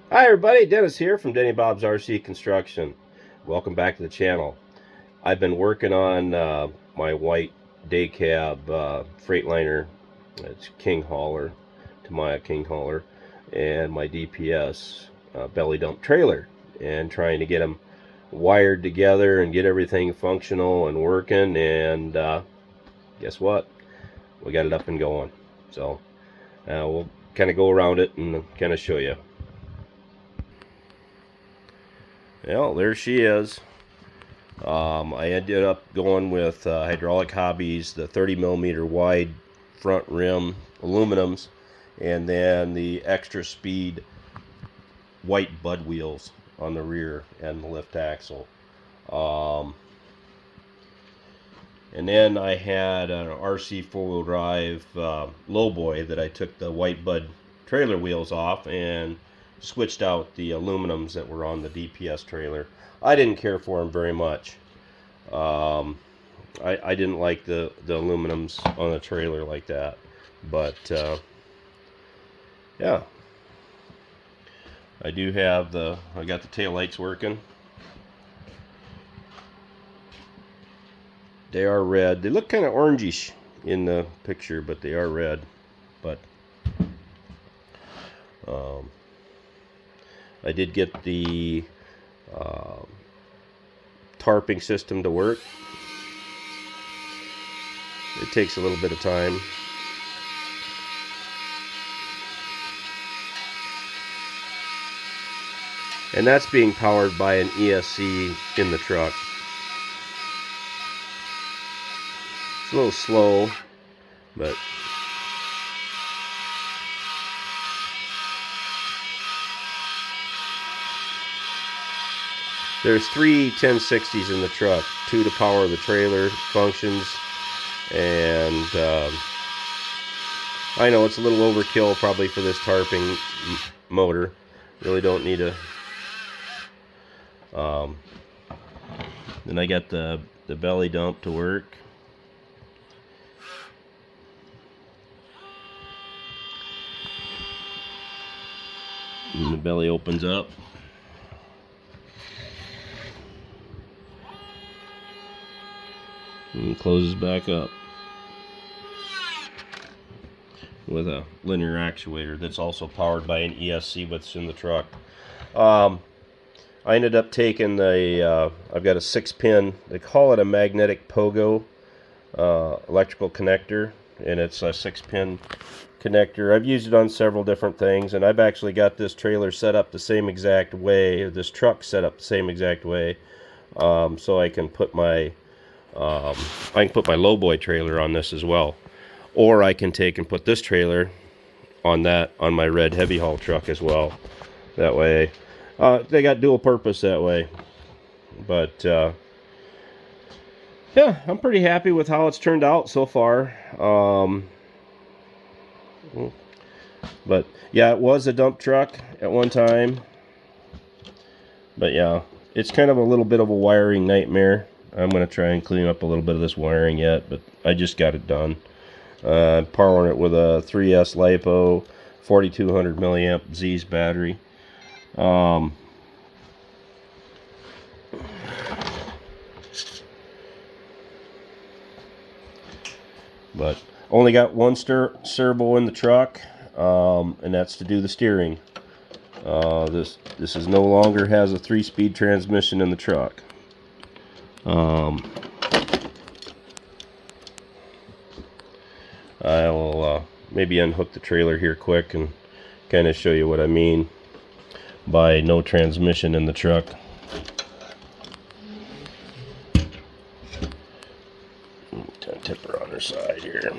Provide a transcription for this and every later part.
Hi everybody, Dennis here from Denny Bob's RC Construction. Welcome back to the channel. I've been working on my white day cab Freightliner. It's King Hauler, Tamiya King Hauler, and my DPS belly dump trailer, and trying to get them wired together and get everything functional and working. And guess what? We got it up and going. So we'll kind of go around it and kind of show you. Well, there she is. I ended up going with Hydraulic Hobbies, the 30mm wide front rim aluminums, and then the extra speed white bud wheels on the rear and the lift axle. And then I had an RC four-wheel drive lowboy that I took the white bud trailer wheels off and switched out the aluminums that were on the DPS trailer. I didn't care for them very much. I didn't like the aluminums on the trailer like that, but yeah, I do have I got the tail lights working. They are red. They look kind of orangish in the picture, but they are red. But I did get the tarping system to work. It takes a little bit of time. And that's being powered by an ESC in the truck. It's a little slow, but there's 3 1060s in the truck, 2 to power the trailer functions, and I know it's a little overkill probably for this tarping motor. Really don't need a. Then I got the belly dump to work. And the belly opens up. And closes back up with a linear actuator that's also powered by an ESC that's in the truck. I ended up taking the I've got a 6-pin, they call it a magnetic pogo electrical connector, and it's a 6-pin connector. I've used it on several different things, and I've actually got this trailer set up the same exact way, or this truck set up the same exact way, so I can put my lowboy trailer on this as well, or I can take and put this trailer on my red heavy haul truck as well. That way, they got dual purpose that way. But yeah, I'm pretty happy with how it's turned out so far. But yeah, it was a dump truck at one time. But yeah, it's kind of a little bit of a wiring nightmare. I'm going to try and clean up a little bit of this wiring yet, but I just got it done. I'm powering it with a 3S LiPo 4200 milliamp Z's battery. But only got one servo in the truck, and that's to do the steering. This is no longer has a 3-speed transmission in the truck. I will maybe unhook the trailer here quick and kind of show you what I mean by no transmission in the truck. Tip her on her side here.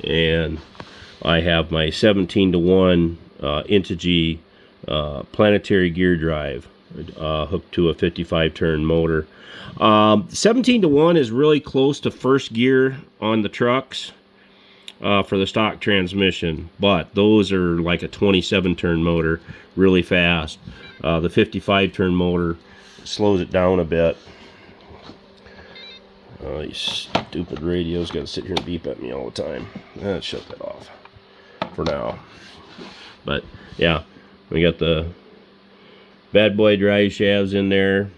And I have my 17-to-1 Integy planetary gear drive hooked to a 55-turn motor. 17-to-1 is really close to first gear on the trucks for the stock transmission, but those are like a 27-turn motor, really fast. The 55-turn motor slows it down a bit. These stupid radios got to sit here and beep at me all the time. let's shut that off for now. But yeah, we got the bad boy drive shafts in there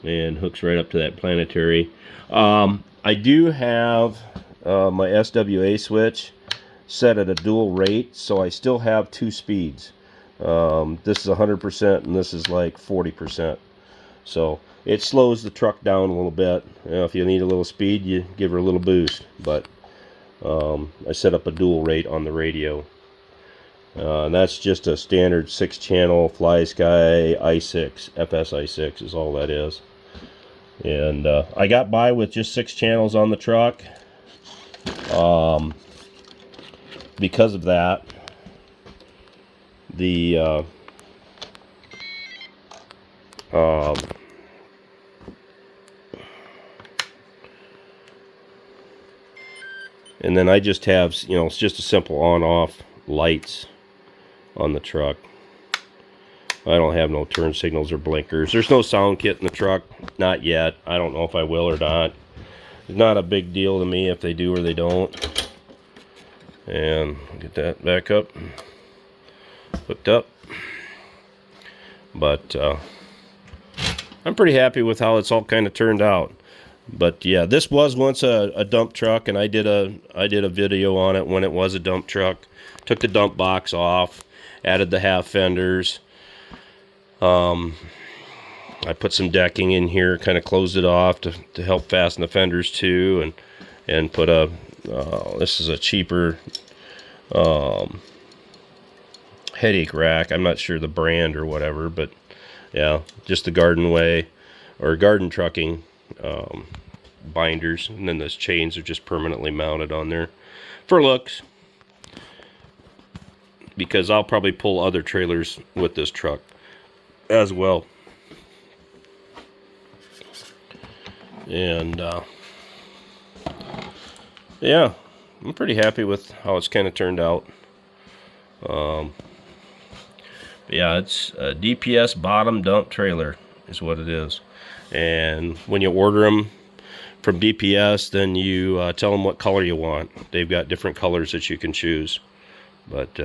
and hooks right up to that planetary. I do have my SWA switch set at a dual rate, so I still have 2 speeds. This is 100% and this is like 40%. So it slows the truck down a little bit. You know, if you need a little speed, you give her a little boost. But I set up a dual rate on the radio. And that's just a standard 6-channel FlySky i6, FS i6 is all that is. And I got by with just 6 channels on the truck. Because of that, the and then I just have, you know, it's just a simple on-off lights on the truck. I don't have no turn signals or blinkers. There's no sound kit in the truck, not yet. I don't know if I will or not. It's not a big deal to me if they do or they don't. And get that back up, hooked up. But I'm pretty happy with how it's all kind of turned out. But yeah, this was once a dump truck, and I did a video on it when it was a dump truck. Took the dump box off, added the half fenders. I put some decking in here, kind of closed it off to help fasten the fenders too, and put a this is a cheaper headache rack. I'm not sure the brand or whatever, but yeah, just the Garden Way or Garden Trucking binders, and then those chains are just permanently mounted on there for looks, because I'll probably pull other trailers with this truck as well. And yeah, I'm pretty happy with how it's kind of turned out. But yeah, it's a DPS bottom dump trailer is what it is. And when you order them from DPS, then you tell them what color you want. They've got different colors that you can choose. But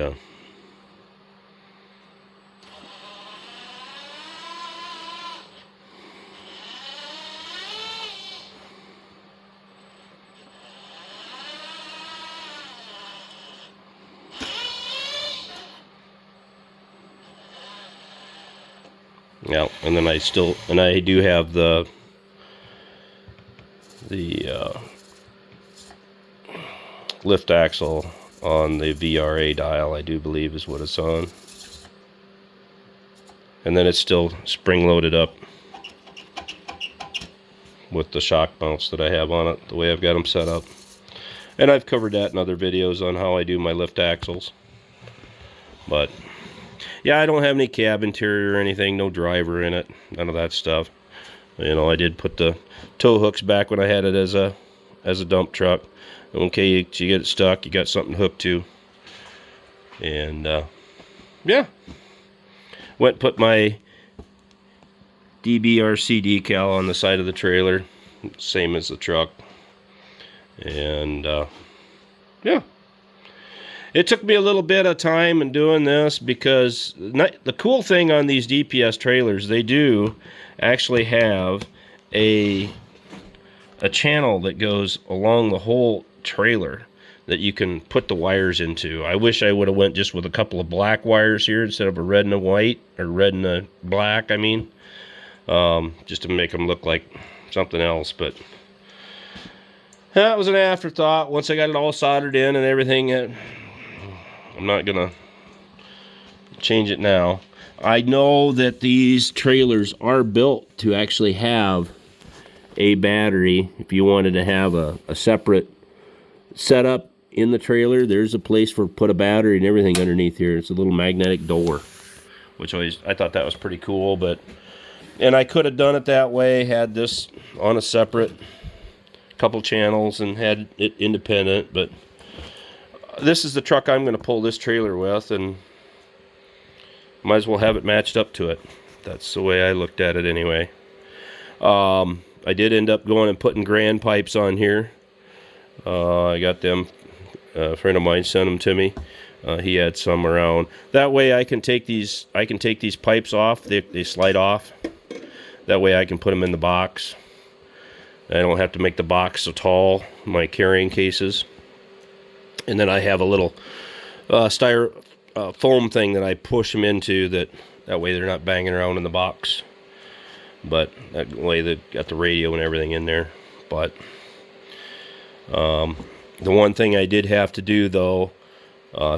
yeah, and then I do have the lift axle on the VRA dial, I do believe is what it's on. And then it's still spring loaded up with the shock mounts that I have on it, the way I've got them set up. And I've covered that in other videos on how I do my lift axles. But yeah, I don't have any cab interior or anything, no driver in it, none of that stuff. You know, I did put the tow hooks back when I had it as a dump truck. Okay, you get it stuck, you got something hooked to. And yeah, went and put my DBRC decal on the side of the trailer, same as the truck. And yeah, it took me a little bit of time in doing this, because the cool thing on these DPS trailers, they do actually have a channel that goes along the whole trailer that you can put the wires into. I wish I would have went just with a couple of black wires here instead of a red and a white, or red and a black, I mean, just to make them look like something else. But that was an afterthought once I got it all soldered in and everything. I'm not gonna change it now. I know that these trailers are built to actually have a battery. If you wanted to have a separate setup in the trailer, there's a place for put a battery and everything underneath here. It's a little magnetic door, which I thought that was pretty cool. And I could have done it that way, had this on a separate couple channels and had it independent, but this is the truck I'm going to pull this trailer with, and might as well have it matched up to it. That's the way I looked at it anyway. I did end up going and putting grand pipes on here. I got them A friend of mine sent them to me. He had some around. That way I can take these pipes off. They slide off. That way I can put them in the box. I don't have to make the box so tall, my carrying cases. And then I have a little foam thing that I push them into, that way they're not banging around in the box. But that way they've got the radio and everything in there. But the one thing I did have to do, though,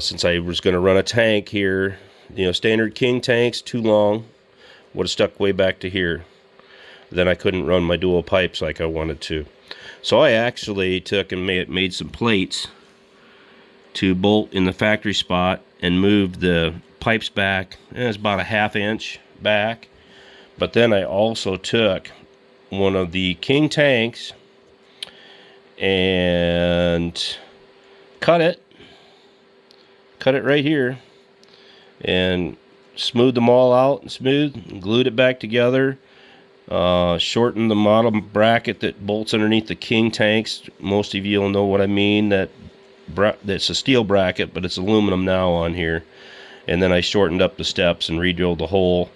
since I was going to run a tank here, standard King tanks, too long, would have stuck way back to here. Then I couldn't run my dual pipes like I wanted to. So I actually took and made some plates to bolt in the factory spot and moved the pipes back. It's about a 1/2 inch back. But then I also took one of the King tanks and cut it right here and smoothed them all out and glued it back together. Shortened the model bracket that bolts underneath the King tanks. Most of you will know what I mean. That's a steel bracket, but it's aluminum now on here. And then I shortened up the steps and re-drilled the hole.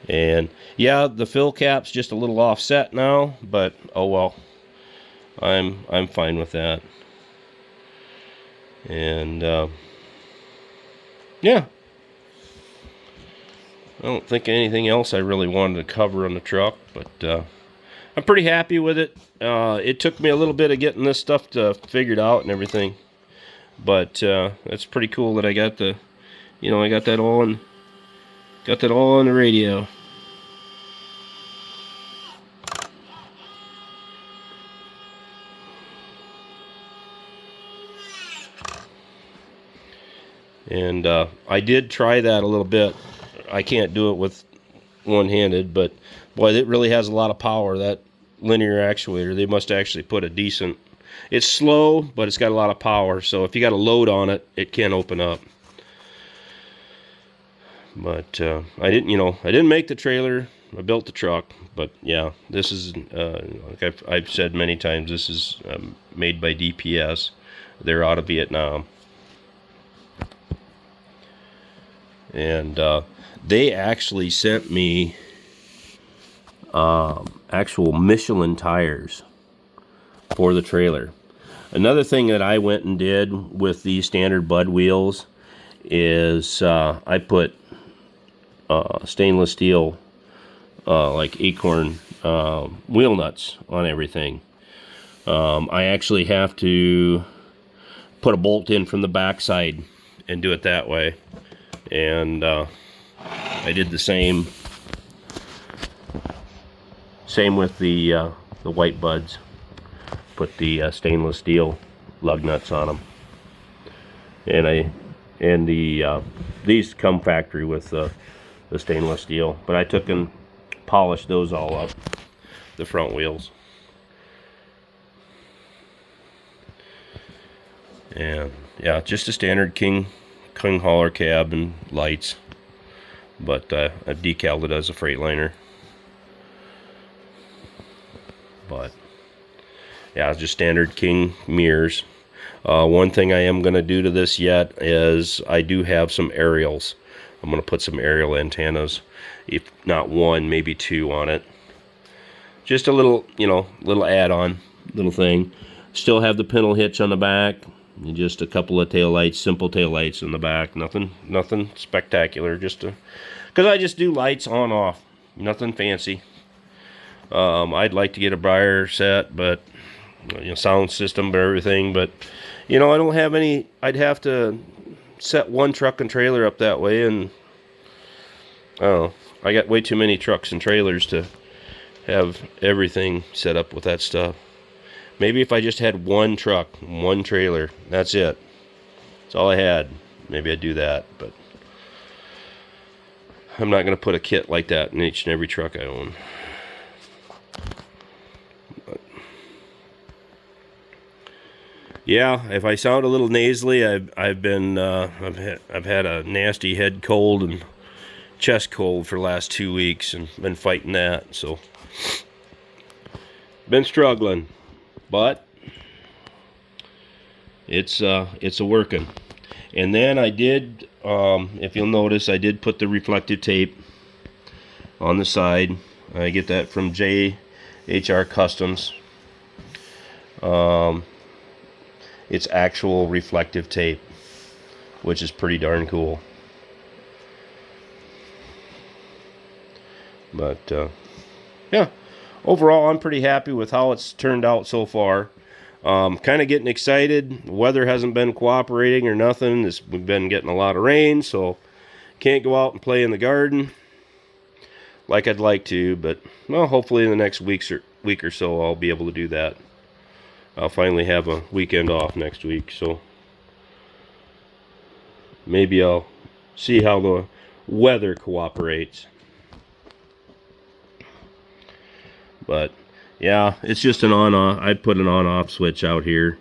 And yeah, the fill cap's just a little offset now, but oh well. I'm fine with that. And yeah. I don't think anything else I really wanted to cover on the truck, but I'm pretty happy with it. It took me a little bit of getting this stuff figured out and everything, but it's pretty cool that I got I got that all on the radio. And I did try that a little bit. I can't do it with one-handed, but boy, it really has a lot of power, that linear actuator. They must actually put a decent... It's slow, but it's got a lot of power, so if you got a load on it, it can open up. But I didn't make the trailer. I built the truck, but yeah, this is, like I've said many times, this is made by DPS. They're out of Vietnam. And they actually sent me actual Michelin tires for the trailer. Another thing that I went and did with these standard Bud wheels is I put stainless steel like Acorn wheel nuts on everything. I actually have to put a bolt in from the backside and do it that way. And I did the same with the white buds. Put the stainless steel lug nuts on them, and these come factory with the stainless steel. But I took and polished those all up, the front wheels. And yeah, just a standard King hauler cab and lights, but I've decaled it as a Freightliner. But yeah, it's just standard King mirrors. One thing I am going to do to this yet is I do have some aerials. I'm going to put some aerial antennas, if not one, maybe two on it. Just a little, little add-on, little thing. Still have the pintle hitch on the back. And just a couple of tail lights, simple tail lights in the back. Nothing spectacular. Just because I just do lights on off. Nothing fancy. I'd like to get a brighter set, but sound system, but everything. But I don't have any. I'd have to set one truck and trailer up that way, and I don't know. I got way too many trucks and trailers to have everything set up with that stuff. Maybe if I just had one truck, one trailer, that's it. That's all I had. Maybe I'd do that, but I'm not going to put a kit like that in each and every truck I own. But yeah, if I sound a little nasally, I've had a nasty head cold and chest cold for the last 2 weeks and been fighting that, so been struggling. But it's a working. And then I did, if you'll notice, I did put the reflective tape on the side. I get that from JHR Customs. It's actual reflective tape, which is pretty darn cool. But yeah, overall I'm pretty happy with how it's turned out so far. Kind of getting excited. The weather hasn't been cooperating or nothing. We've been getting a lot of rain, so can't go out and play in the garden like I'd like to, but well, hopefully in the next week or so I'll be able to do that. I'll finally have a weekend off next week, so maybe I'll see how the weather cooperates. But yeah, it's just an on-off. I put an on-off switch out here,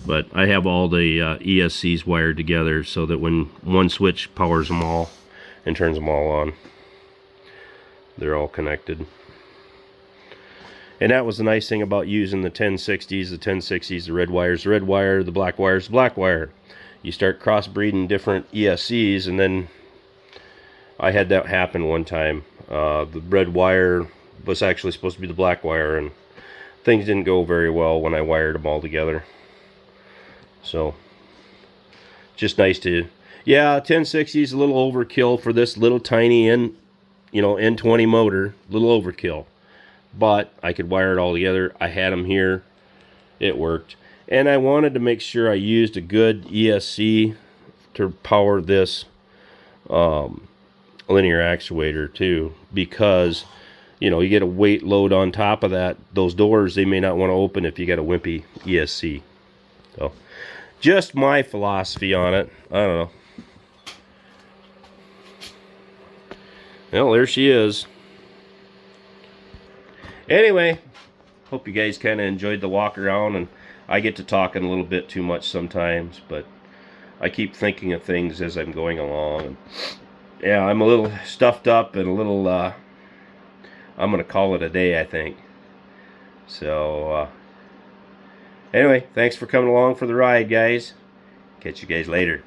but I have all the ESCs wired together so that when one switch powers them all and turns them all on, they're all connected. And that was the nice thing about using the 1060s, the red wires, the red wire, the black wires, the black wire. You start crossbreeding different ESCs, and then I had that happen one time. The red wire was actually supposed to be the black wire, and things didn't go very well when I wired them all together. So just nice to, yeah, 1060 is a little overkill for this little tiny N20 motor, a little overkill, but I could wire it all together. I had them here, it worked, and I wanted to make sure I used a good ESC to power this linear actuator too, because you get a weight load on top of that. Those doors, they may not want to open if you got a wimpy ESC. So, just my philosophy on it. I don't know. Well, there she is. Anyway, hope you guys kind of enjoyed the walk around, and I get to talking a little bit too much sometimes, but I keep thinking of things as I'm going along. And yeah, I'm a little stuffed up and a little, I'm going to call it a day, I think. So, anyway, thanks for coming along for the ride, guys. Catch you guys later.